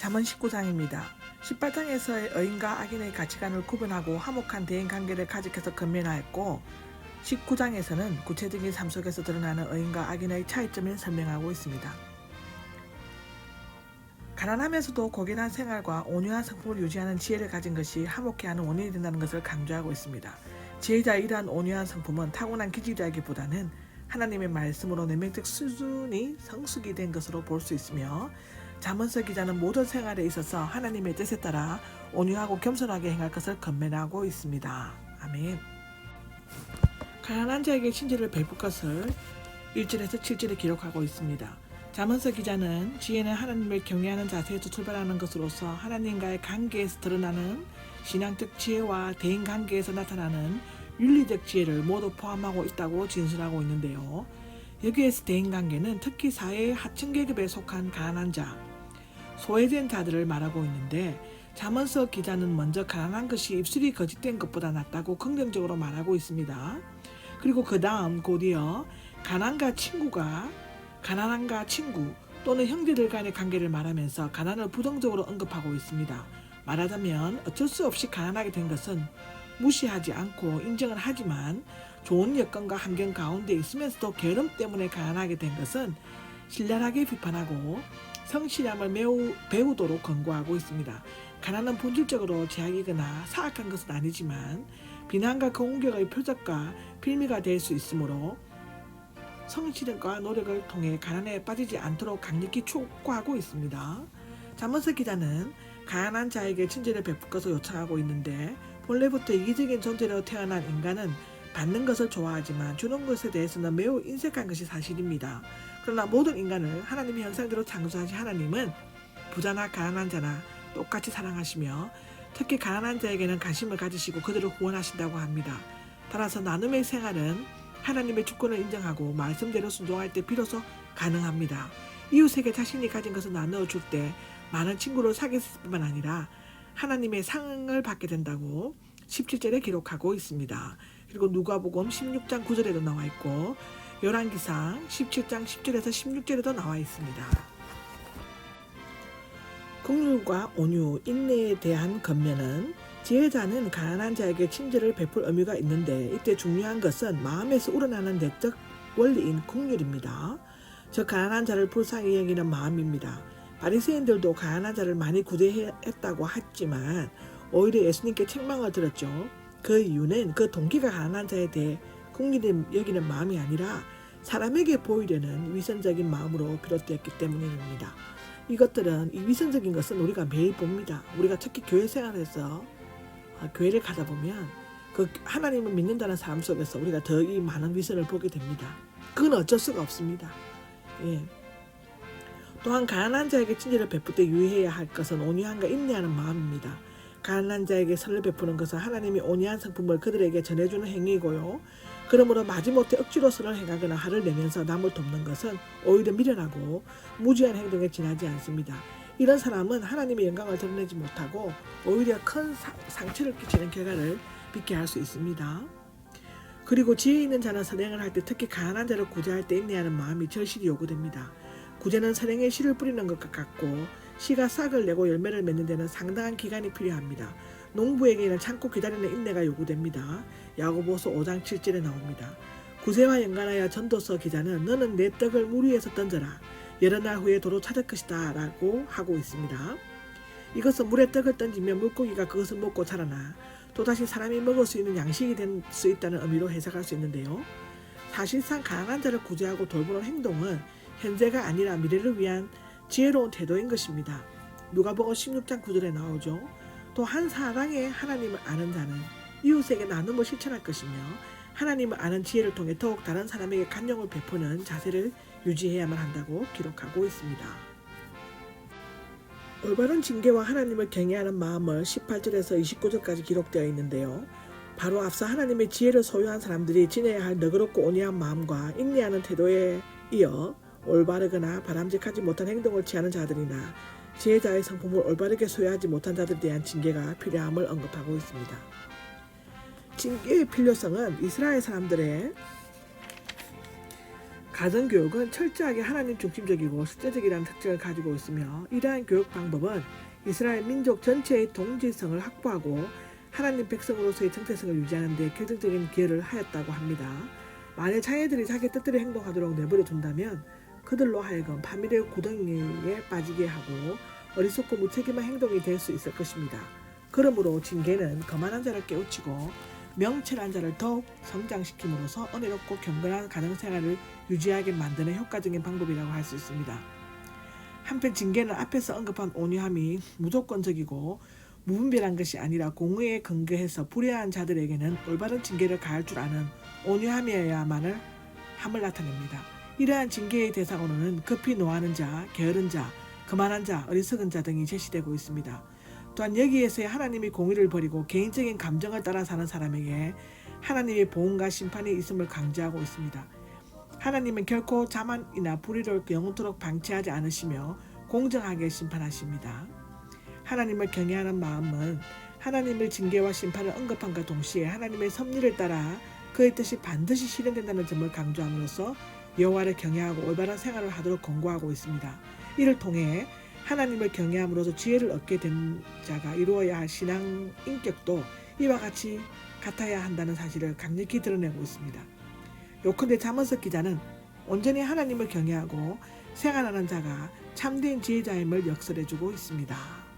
잠언 19장입니다. 18장에서의 의인과 악인의 가치관을 구분하고 화목한 대인관계를 가지켜서 건면하였고 19장에서는 구체적인 삶 속에서 드러나는 의인과 악인의 차이점을 설명하고 있습니다. 가난하면서도 고귀한 생활과 온유한 성품을 유지하는 지혜를 가진 것이 화목해하는 원인이 된다는 것을 강조하고 있습니다. 지혜자의 이러한 온유한 성품은 타고난 기질이라기보다는 하나님의 말씀으로 내면적 수준이 성숙이 된 것으로 볼 수 있으며 잠언서 기자는 모든 생활에 있어서 하나님의 뜻에 따라 온유하고 겸손하게 행할 것을 권면하고 있습니다. 아멘. 가난한 자에게 친절을 베풀 것을 1절에서 7절에 기록하고 있습니다. 잠언서 기자는 지혜는 하나님을 경외하는 자세에서 출발하는 것으로서 하나님과의 관계에서 드러나는 신앙적 지혜와 대인관계에서 나타나는 윤리적 지혜를 모두 포함하고 있다고 진술하고 있는데요. 여기에서 대인관계는 특히 사회의 하층 계급에 속한 가난한 자, 소외된 자들을 말하고 있는데 잠언서 기자는 먼저 가난한 것이 입술이 거짓된 것보다 낫다고 긍정적으로 말하고 있습니다. 그리고 그 다음 곧이어 가난과 친구 또는 형제들 간의 관계를 말하면서 가난을 부정적으로 언급하고 있습니다. 말하자면 어쩔 수 없이 가난하게 된 것은 무시하지 않고 인정을 하지만 좋은 여건과 환경 가운데 있으면서도 게으름 때문에 가난하게 된 것은 신랄하게 비판하고 성실함을 배우도록 권고하고 있습니다. 가난은 본질적으로 제약이거나 사악한 것은 아니지만 비난과 공격의 표적과 빌미가 될 수 있으므로 성실과 노력을 통해 가난에 빠지지 않도록 강력히 촉구하고 있습니다. 잠언서 기자는 가난한 자에게 친절을 베풀 것을 요청하고 있는데 본래부터 이기적인 존재로 태어난 인간은 받는 것을 좋아하지만 주는 것에 대해서는 매우 인색한 것이 사실입니다. 그러나 모든 인간을 하나님의 형상대로 창조하신 하나님은 부자나 가난한 자나 똑같이 사랑하시며 특히 가난한 자에게는 관심을 가지시고 그들을 구원하신다고 합니다. 따라서 나눔의 생활은 하나님의 주권을 인정하고 말씀대로 순종할 때 비로소 가능합니다. 이웃에게 자신이 가진 것을 나누어 줄 때 많은 친구를 사귈 뿐만 아니라 하나님의 상을 받게 된다고 17절에 기록하고 있습니다. 그리고 누가복음 16장 9절에도 나와 있고 열왕기상 17장 10절에서 16절에도 나와 있습니다. 긍휼과 온유, 인내에 대한 권면은 지혜자는 가난한 자에게 친절을 베풀 의무가 있는데 이때 중요한 것은 마음에서 우러나는 내적 원리인 긍휼입니다. 저 가난한 자를 불쌍히 여기는 마음입니다. 바리새인들도 가난한 자를 많이 구제했다고 했지만 오히려 예수님께 책망을 들었죠. 그 이유는 그 동기가 가난한 자에 대해 긍휼히 여기는 마음이 아니라 사람에게 보이려는 위선적인 마음으로 비롯되었기 때문입니다. 이 위선적인 것은 우리가 매일 봅니다. 우리가 특히 교회 생활에서 교회를 가다 보면 그 하나님을 믿는다는 사람 속에서 우리가 더 이 많은 위선을 보게 됩니다. 그건 어쩔 수가 없습니다. 예. 또한 가난한 자에게 친절을 베풀 때 유의해야 할 것은 온유함과 인내하는 마음입니다. 가난한 자에게 선을 베푸는 것은 하나님이 온유한 성품을 그들에게 전해주는 행위이고요. 그러므로 마지못해 억지로 선을 행하거나 화를 내면서 남을 돕는 것은 오히려 미련하고 무지한 행동에 지나지 않습니다. 이런 사람은 하나님의 영광을 드러내지 못하고 오히려 큰 상처를 끼치는 결과를 빚게 할 수 있습니다. 그리고 지혜 있는 자는 선행을 할 때 특히 가난한 자를 구제할 때 인내하는 마음이 절실히 요구됩니다. 구제는 선행에 씨를 뿌리는 것과 같고 씨가 싹을 내고 열매를 맺는 데는 상당한 기간이 필요합니다. 농부에게는 참고 기다리는 인내가 요구됩니다. 야고보서 5장 7절에 나옵니다. 구제와 연관하여 전도서 기자는 너는 내 떡을 물 위에서 던져라. 여러 날 후에 도로 찾을 것이다 라고 하고 있습니다. 이것은 물에 떡을 던지면 물고기가 그것을 먹고 자라나 또다시 사람이 먹을 수 있는 양식이 될 수 있다는 의미로 해석할 수 있는데요. 사실상 가난한 자를 구제하고 돌보는 행동은 현재가 아니라 미래를 위한 지혜로운 태도인 것입니다. 누가복음 16장 9절에 나오죠. 또 한 사랑의 하나님을 아는 자는 이웃에게 나눔을 실천할 것이며 하나님을 아는 지혜를 통해 더욱 다른 사람에게 간용을 베푸는 자세를 유지해야만 한다고 기록하고 있습니다. 올바른 징계와 하나님을 경외하는 마음을 18절에서 29절까지 기록되어 있는데요. 바로 앞서 하나님의 지혜를 소유한 사람들이 지녀야 할 너그럽고 온유한 마음과 인내하는 태도에 이어 올바르거나 바람직하지 못한 행동을 취하는 자들이나 지혜자의 성품을 올바르게 소유하지 못한 자들에 대한 징계가 필요함을 언급하고 있습니다. 징계의 필요성은 이스라엘 사람들의 가정교육은 철저하게 하나님 중심적이고 실제적이라는 특징을 가지고 있으며 이러한 교육 방법은 이스라엘 민족 전체의 동질성을 확보하고 하나님 백성으로서의 정체성을 유지하는 데 결정적인 기여를 하였다고 합니다. 만일 자녀들이 자기 뜻대로 행동하도록 내버려 둔다면 그들로 하여금 파멸의 구덩이에 빠지게 하고 어리석고 무책임한 행동이 될 수 있을 것입니다. 그러므로 징계는 거만한 자를 깨우치고 명철한 자를 더욱 성장시킴으로써 은혜롭고 경건한 가정생활을 유지하게 만드는 효과적인 방법이라고 할 수 있습니다. 한편 징계는 앞에서 언급한 온유함이 무조건적이고 무분별한 것이 아니라 공의에 근거해서 불의한 자들에게는 올바른 징계를 가할 줄 아는 온유함이어야만을 함을 나타냅니다. 이러한 징계의 대상으로는 급히 노하는 자, 게으른 자, 거만한 자, 어리석은 자 등이 제시되고 있습니다. 또한 여기에서의 하나님이 공의를 버리고 개인적인 감정을 따라 사는 사람에게 하나님의 보응과 심판이 있음을 강조하고 있습니다. 하나님은 결코 자만이나 불의를 영원토록 방치하지 않으시며 공정하게 심판하십니다. 하나님을 경외하는 마음은 하나님의 징계와 심판을 언급함과 동시에 하나님의 섭리를 따라 그의 뜻이 반드시 실현된다는 점을 강조함으로써 여호와를 경외하고 올바른 생활을 하도록 권고하고 있습니다. 이를 통해 하나님을 경외함으로써 지혜를 얻게 된 자가 이루어야 할 신앙 인격도 이와 같이 같아야 한다는 사실을 강력히 드러내고 있습니다. 요컨대 잠언석 기자는 온전히 하나님을 경외하고 생활하는 자가 참된 지혜자임을 역설해주고 있습니다.